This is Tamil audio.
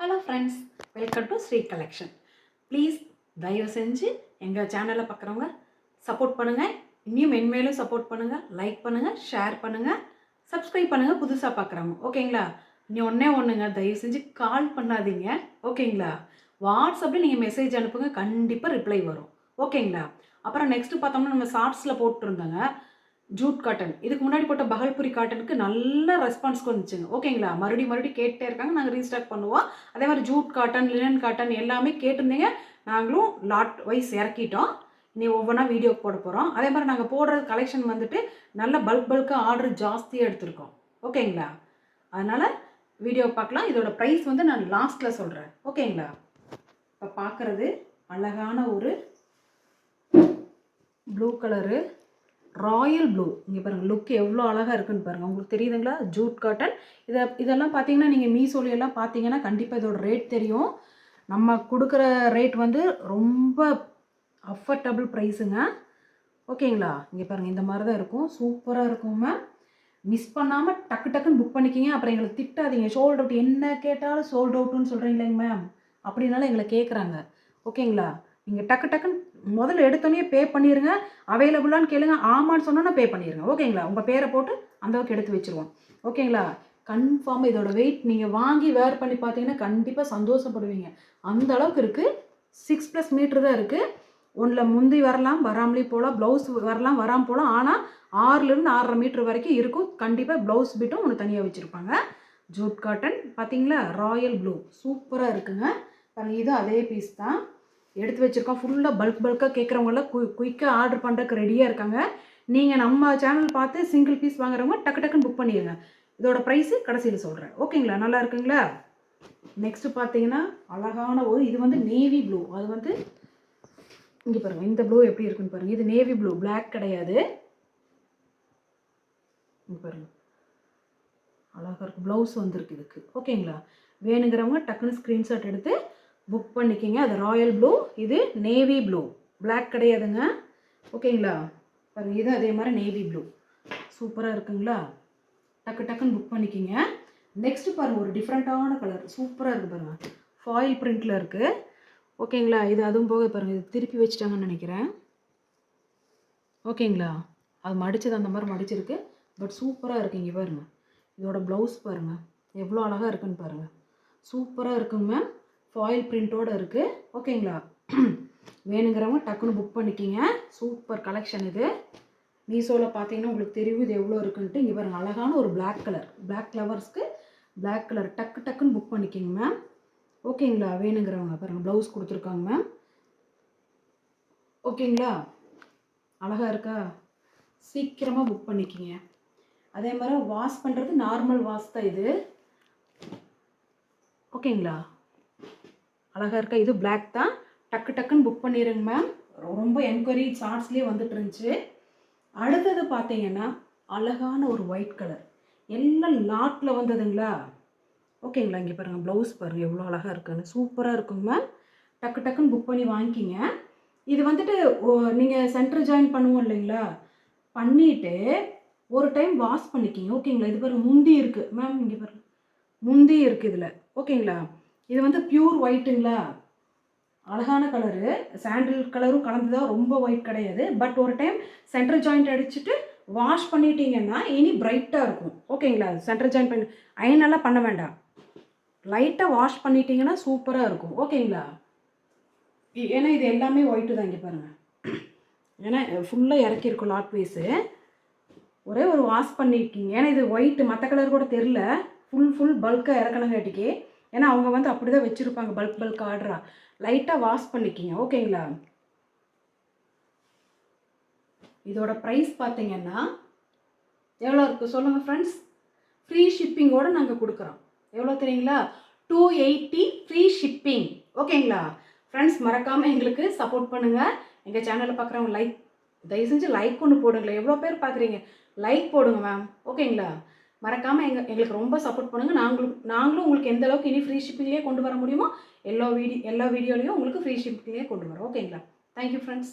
Hello friends, welcome to Sri collection. Please தயவு செஞ்சு எங்கள் சேனலை பார்க்குறவங்க சப்போர்ட் பண்ணுங்கள். இன்னும் மென்மேலும் சப்போர்ட் பண்ணுங்கள். லைக் பண்ணுங்கள், ஷேர் பண்ணுங்கள், சப்ஸ்கிரைப் பண்ணுங்கள். புதுசாக பார்க்குறவங்க ஓகேங்களா. இனி ஒன்றுங்க, தயவு செஞ்சு கால் பண்ணாதீங்க ஓகேங்களா. வாட்ஸ்அப்பில் நீங்கள் மெசேஜ் அனுப்புங்க, கண்டிப்பாக ரிப்ளை வரும் ஓகேங்களா. அப்புறம் நெக்ஸ்ட்டு பார்த்தோம்னா நம்ம ஷார்ட்ஸில் போட்டிருந்தோங்க ஜூட் காட்டன். இதுக்கு முன்னாடி போட்ட பகல்புரி காட்டனுக்கு நல்ல ரெஸ்பான்ஸ் வந்துச்சுங்க ஓகேங்களா. மறுபடியும் கேட்டே இருக்காங்க, நாங்கள் ரீஸ்டாக் பண்ணுவோம். அதே மாதிரி ஜூட் காட்டன், லினன் காட்டன் எல்லாமே கேட்டிருந்தீங்க. நாங்களும் லாட் வைஸ் இறக்கிட்டோம். இனி ஒவ்வொன்றா வீடியோ போட போகிறோம். அதே மாதிரி நாங்கள் போடுற கலெக்ஷன் வந்துட்டு நல்ல பல்காக ஆர்டர் ஜாஸ்தியாக எடுத்திருக்கோம் ஓகேங்களா. அதனால் வீடியோ பார்க்கலாம். இதோட ப்ரைஸ் வந்து நான் லாஸ்ட்டில் சொல்கிறேன் ஓகேங்களா. இப்போ பார்க்குறது அழகான ஒரு ப்ளூ கலரு, ராயல் ப்ளூ. இங்கே பாருங்கள், லுக் எவ்வளோ அழகாக இருக்குன்னு பாருங்கள். உங்களுக்கு தெரியுதுங்களா, ஜூட் காட்டன். இதெல்லாம் பார்த்தீங்கன்னா நீங்கள் மீஷோலையெல்லாம் பார்த்தீங்கன்னா கண்டிப்பாக இதோட ரேட் தெரியும். நம்ம கொடுக்குற ரேட் வந்து ரொம்ப அஃபர்டபுள் ப்ரைஸுங்க ஓகேங்களா. இங்கே பாருங்கள், இந்த மாதிரி தான் இருக்கும், சூப்பராக இருக்குங்க. மிஸ் பண்ணாமல் டக்குன்னு புக் பண்ணிக்கிங்க. அப்புறம் எங்களுக்கு திட்டாதீங்க, சோல்ட் அவுட் என்ன கேட்டாலும் சோல்ட் அவுட்டுன்னு சொல்கிறீங்களேங்க மேம் அப்படின்னாலும் எங்களை கேட்குறாங்க ஓகேங்களா. நீங்கள் டக்குன்னு முதல்ல எடுத்தோன்னே பே பண்ணிடுங்க. அவைலபிளான்னு கேளுங்க, ஆமான்னு சொன்னோன்னா பே பண்ணிடுங்க ஓகேங்களா. உங்கள் பேரை போட்டு அந்தளவுக்கு எடுத்து வச்சுருவோம் ஓகேங்களா. கன்ஃபார்மாக இதோட வெயிட் நீங்கள் வாங்கி வேர் பண்ணி பார்த்தீங்கன்னா கண்டிப்பாக சந்தோஷப்படுவீங்க. அந்த அளவுக்கு இருக்குது. 6+ மீட்ரு தான் இருக்குது. ஒன்றில் முந்தி வரலாம், வராமலே போகலாம். ப்ளவுஸ் வரலாம், வராமல் போகலாம். ஆனால் 6லேருந்து 6.5 மீட்ரு வரைக்கும் இருக்கும். கண்டிப்பாக ப்ளவுஸ் பிட்டும் ஒன்று தனியாக வச்சுருப்பாங்க. ஜூட் காட்டன் பார்த்தீங்களா, ராயல் ப்ளூ சூப்பராக இருக்குங்க. பாருங்கள், இது அதே பீஸ் தான் எடுத்து வச்சுருக்கோம். ஃபுல்லாக பல்காக கேட்குறவங்களாம் குயிக்காக ஆர்டர் பண்ணுறதுக்கு ரெடியாக இருக்காங்க. நீங்கள் நம்ம சேனல் பார்த்து சிங்கிள் பீஸ் வாங்குறவங்க டக்குன்னு புக் பண்ணிடுங்க. இதோட ப்ரைஸு கடைசியில் சொல்கிறேன் ஓகேங்களா. நல்லா இருக்குங்களா. நெக்ஸ்ட்டு பார்த்தீங்கன்னா அழகான ஒரு, இது வந்து நேவி ப்ளூ. அது வந்து இங்கே பாருங்கள், இந்த ப்ளூ எப்படி இருக்குன்னு பாருங்கள். இது நேவி ப்ளூ, பிளாக் கிடையாது. இங்கே பாருங்கள், அழகாக இருக்குது. ப்ளவுஸ் வந்துருக்கு இதுக்கு ஓகேங்களா. வேணுங்கிறவங்க டக்குன்னு ஸ்க்ரீன்ஷாட் எடுத்து புக் பண்ணிக்கிங்க. அது ராயல் ப்ளூ, இது நேவி ப்ளூ, பிளாக் கிடையாதுங்க ஓகேங்களா. பாருங்கள், இது அதே மாதிரி நேவி ப்ளூ சூப்பராக இருக்குங்களா. டக்குன்னு புக் பண்ணிக்கிங்க. நெக்ஸ்ட்டு பாருங்கள், ஒரு டிஃப்ரெண்ட்டான கலர் சூப்பராக இருக்குது பாருங்கள். ஃபாயில் பிரிண்டில் இருக்குது ஓகேங்களா. இது அதுவும் போக பாருங்கள், இது திருப்பி வச்சுட்டாங்கன்னு நினைக்கிறேன் ஓகேங்களா. அது மடித்தது அந்த மாதிரி மடிச்சிருக்கு, பட் சூப்பராக இருக்குது. இங்கே பாருங்கள், இதோட ப்ளவுஸ் பாருங்கள் எவ்வளோ அழகாக இருக்குன்னு பாருங்கள். சூப்பராக இருக்குங்க மேம். ஃபாயில் பிரிண்ட்டோடு இருக்குது ஓகேங்களா. வேணுங்கிறவங்க டக்குன்னு புக் பண்ணிக்கிங்க. சூப்பர் கலெக்ஷன் இது. மீஷோவில் பார்த்தீங்கன்னா உங்களுக்கு தெரியும் இது எவ்வளோ இருக்குன்ட்டு. இங்கே பாருங்கள், அழகான ஒரு பிளாக் கலர், பிளாக் ஃப்ளவர்ஸ்க்கு பிளாக் கலர். டக்குன்னு புக் பண்ணிக்கிங்க மேம் ஓகேங்களா. வேணுங்கிறவங்க பாருங்கள், ப்ளவுஸ் கொடுத்துருக்காங்க மேம் ஓகேங்களா. அழகாக இருக்கா. சீக்கிரமாக புக் பண்ணிக்கிங்க. அதே மாதிரி வாஷ் பண்ணுறது நார்மல் வாஷ் தான் இது ஓகேங்களா. அழகாக இருக்கா. இது பிளாக் தான். டக்குன்னு புக் பண்ணிடுங்க மேம். ரொம்ப என்கொயரி ஷார்ட்ஸ்லேயே வந்துட்டு இருந்துச்சு. அடுத்தது பார்த்தீங்கன்னா அழகான ஒரு ஒயிட் கலர், எல்லாம் லாட்டில் வந்ததுங்களா ஓகேங்களா. இங்கே பாருங்கள், ப்ளவுஸ் பாருங்கள் எவ்வளோ அழகாக இருக்குன்னு, சூப்பராக இருக்குங்க மேம். டக்குன்னு புக் பண்ணி வாங்கிக்கிங்க. இது வந்துட்டு நீங்கள் சென்டர் ஜாயின் பண்ணுவோம் இல்லைங்களா, பண்ணிவிட்டு ஒரு டைம் வாஷ் பண்ணிக்கிங்க ஓகேங்களா. இது பாருங்கள், முந்தி இருக்குது மேம். இங்கே பாருங்கள், முந்தி இருக்குது இதில் ஓகேங்களா. இது வந்து பியூர் ஒயிட்டுங்களா, அழகான கலரு. சாண்டில் கலரும் கலந்துதான், ரொம்ப ஒயிட் கிடையாது. பட் ஒரு டைம் சென்டர் ஜாயிண்ட் அடிச்சுட்டு வாஷ் பண்ணிட்டீங்கன்னா இனி பிரைட்டாக இருக்கும் ஓகேங்களா. சென்டர் ஜாயின் பண்ணி அயனெல்லாம் பண்ண வேண்டாம், லைட்டாக வாஷ் பண்ணிட்டீங்கன்னா சூப்பராக இருக்கும் ஓகேங்களா. ஏன்னா இது எல்லாமே ஒயிட்டு தான். இங்கே பாருங்கள், ஏன்னா ஃபுல்லாக இறக்கியிருக்கும் லாட் பீஸு. ஒரே ஒரு வாஷ் பண்ணியிருக்கீங்க. ஏன்னா இது ஒயிட்டு, மற்ற கலர் கூட தெரில. ஃபுல் பல்காக இறக்கணுங்காட்டிக்கு, ஏன்னா அவங்க வந்து அப்படி தான் வச்சுருப்பாங்க, பல்க் ஆர்டராக. லைட்டாக வாஷ் பண்ணிக்கிங்க ஓகேங்களா. இதோட ப்ரைஸ் பார்த்தீங்கன்னா எவ்வளோ இருக்குது சொல்லுங்கள் ஃப்ரெண்ட்ஸ். ஃப்ரீ ஷிப்பிங்கோடு நாங்கள் கொடுக்குறோம். எவ்வளோ தெரியுங்களா, 280 ஃப்ரீ ஷிப்பிங் ஓகேங்களா. ஃப்ரெண்ட்ஸ், மறக்காமல் எங்களுக்கு சப்போர்ட் பண்ணுங்கள். எங்கள் சேனலில் பார்க்குறவங்க தயவு செஞ்சு லைக் ஒன்று போடுங்களேன். எவ்வளோ பேர் பார்க்குறீங்க, லைக் போடுங்க மேம் ஓகேங்களா. மறக்காமல் எங்களுக்கு ரொம்ப சப்போர்ட் பண்ணுங்கள். நாங்களும் உங்களுக்கு எந்த அளவுக்கு இனி ஃப்ரீ ஷிப்பிங்லேயே கொண்டு வர முடியுமோ எல்லா வீடியோலையும் உங்களுக்கு ஃப்ரீ ஷிப்பிங்லேயே கொண்டு வரோம் ஓகேங்களா. Thank you friends.